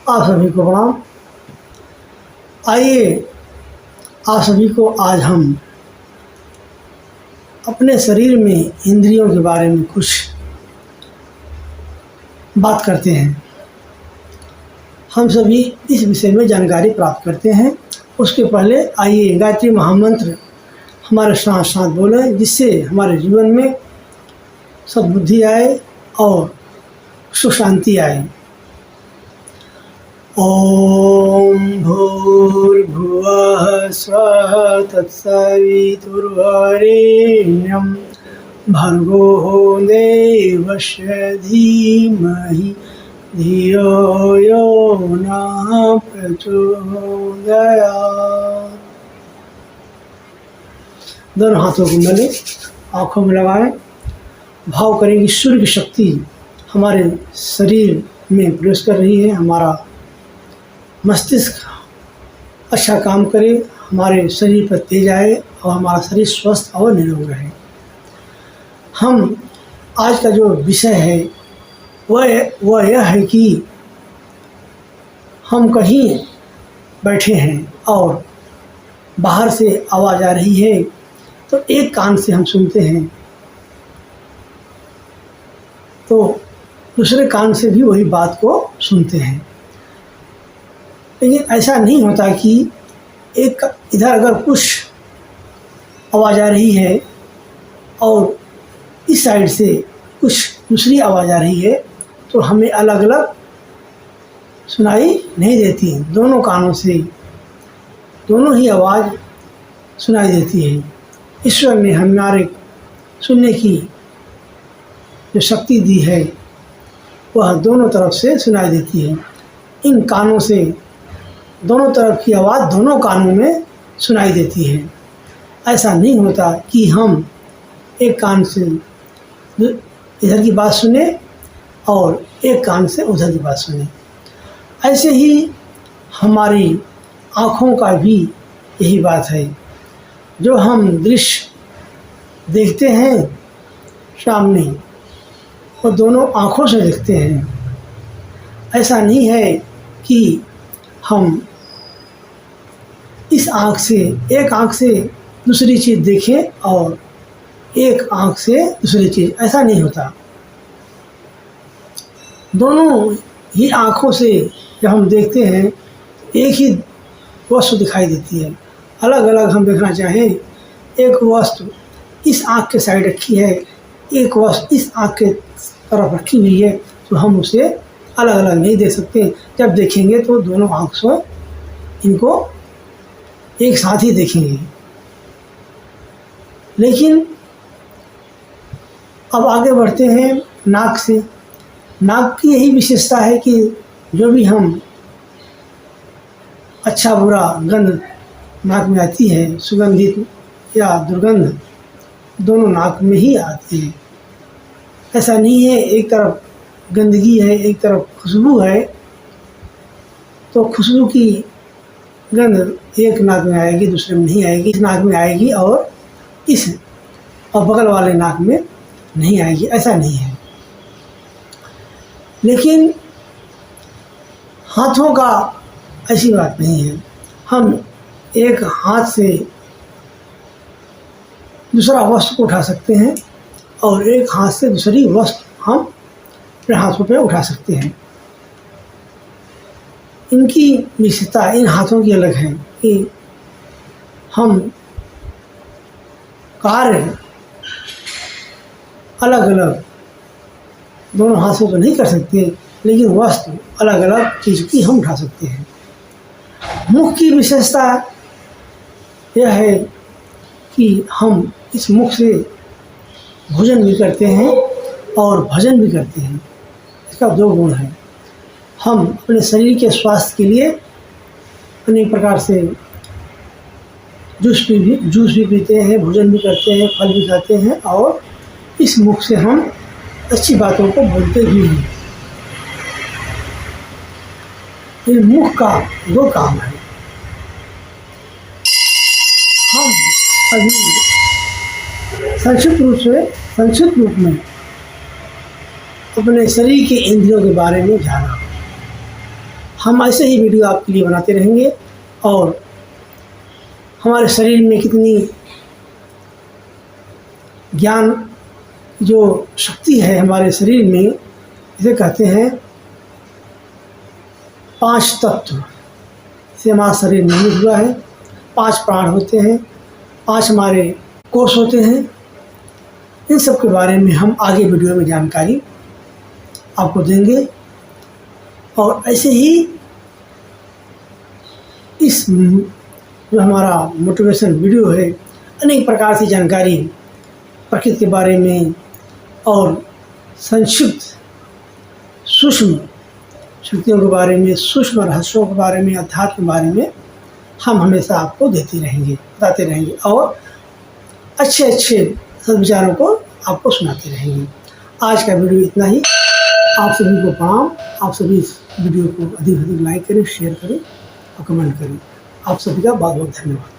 आप सभी को प्रणाम। आइए आप सभी को आज हम अपने शरीर में इंद्रियों के बारे में कुछ बात करते हैं। हम सभी इस विषय में जानकारी प्राप्त करते हैं। उसके पहले आइए गायत्री महामंत्र हमारे साथ साथ बोलें, जिससे हमारे जीवन में सद्बुद्धि आए और सुख शांति आए। ओम भूर्भुवः स्वः तत्सवितुर्वरेण्यं भर्गो देवस्य धीमहि धियो यो नः प्रचोदयात्। दोनों हाथों को मलें, आँखों में लगाएं, भाव करें कि सूर्य की शक्ति हमारे शरीर में प्रवेश कर रही है। हमारा मस्तिष्क अच्छा काम करे, हमारे शरीर पर तेज आए और हमारा शरीर स्वस्थ और निरोग रहे। हम आज का जो विषय है वह यह है कि हम कहीं बैठे हैं और बाहर से आवाज़ आ रही है, तो एक कान से हम सुनते हैं तो दूसरे कान से भी वही बात को सुनते हैं। लेकिन ऐसा नहीं होता कि एक इधर अगर कुछ आवाज़ आ रही है और इस साइड से कुछ दूसरी आवाज़ आ रही है तो हमें अलग अलग सुनाई नहीं देती। दोनों कानों से दोनों ही आवाज़ सुनाई देती है। ईश्वर ने हमारे सुनने की जो शक्ति दी है वह दोनों तरफ से सुनाई देती है। इन कानों से दोनों तरफ की आवाज़ दोनों कानों में सुनाई देती है। ऐसा नहीं होता कि हम एक कान से इधर की बात सुने और एक कान से उधर की बात सुने। ऐसे ही हमारी आँखों का भी यही बात है। जो हम दृश्य देखते हैं सामने, वो दोनों आँखों से देखते हैं। ऐसा नहीं है कि हम इस आँख से एक आँख से दूसरी चीज़ देखें और एक आँख से दूसरी चीज़, ऐसा नहीं होता। दोनों ही आँखों से जब हम देखते हैं एक ही वस्तु दिखाई देती है। अलग अलग हम देखना चाहें, एक वस्तु इस आँख के साइड रखी है, एक वस्तु इस आँख के तरफ रखी हुई है, तो हम उसे अलग अलग नहीं देख सकते। जब देखेंगे तो दोनों आँख से इनको एक साथ ही देखेंगे। लेकिन अब आगे बढ़ते हैं नाक से। नाक की यही विशेषता है कि जो भी हम अच्छा बुरा गंध नाक में आती है, सुगंधित या दुर्गंध, दोनों नाक में ही आती है। ऐसा नहीं है एक तरफ गंदगी है एक तरफ खुशबू है तो खुशबू की गंध एक नाक में आएगी दूसरे में नहीं आएगी। इस नाक में आएगी और इस और बगल वाले नाक में नहीं आएगी, ऐसा नहीं है। लेकिन हाथों का ऐसी बात नहीं है। हम एक हाथ से दूसरा वस्तु को उठा सकते हैं और एक हाथ से दूसरी वस्तु हम अपने हाथों पे उठा सकते हैं। इनकी विशेषता इन हाथों की अलग है कि हम कार्य अलग अलग दोनों हाथों से नहीं कर सकते, लेकिन वस्तु अलग अलग चीज़ की हम उठा सकते हैं। मुख की विशेषता यह है कि हम इस मुख से भोजन भी करते हैं और भजन भी करते हैं। इसका दो गुण है। हम अपने शरीर के स्वास्थ्य के लिए अनेक प्रकार से जूस भी पीते हैं, भोजन भी करते हैं, फल भी खाते हैं और इस मुख से हम अच्छी बातों को बोलते भी हैं। ये मुख का दो काम है। हम अभी संक्षिप्त रूप में अपने शरीर के इंद्रियों के बारे में जाना। हम ऐसे ही वीडियो आपके लिए बनाते रहेंगे। और हमारे शरीर में कितनी ज्ञान जो शक्ति है हमारे शरीर में, इसे कहते हैं 5 तत्व से हमारा शरीर निर्मित हुआ है। 5 प्राण होते हैं, 5 हमारे कोष होते हैं। इन सब के बारे में हम आगे वीडियो में जानकारी आपको देंगे। और ऐसे ही इस जो हमारा मोटिवेशन वीडियो है, अनेक प्रकार की जानकारी प्रकृति के बारे में और संक्षिप्त सूक्ष्म शक्तियों के बारे में, सूक्ष्म रहस्यों के बारे में, अध्यात्म के बारे में हम हमेशा आपको देते रहेंगे, बताते रहेंगे और अच्छे सद्विचारों को आपको सुनाते रहेंगे। आज का वीडियो इतना ही। आप सभी को प्रणाम। आप सभी इस वीडियो को अधिक से अधिक लाइक करें, शेयर करें और कमेंट करें। आप सभी का बहुत बहुत धन्यवाद।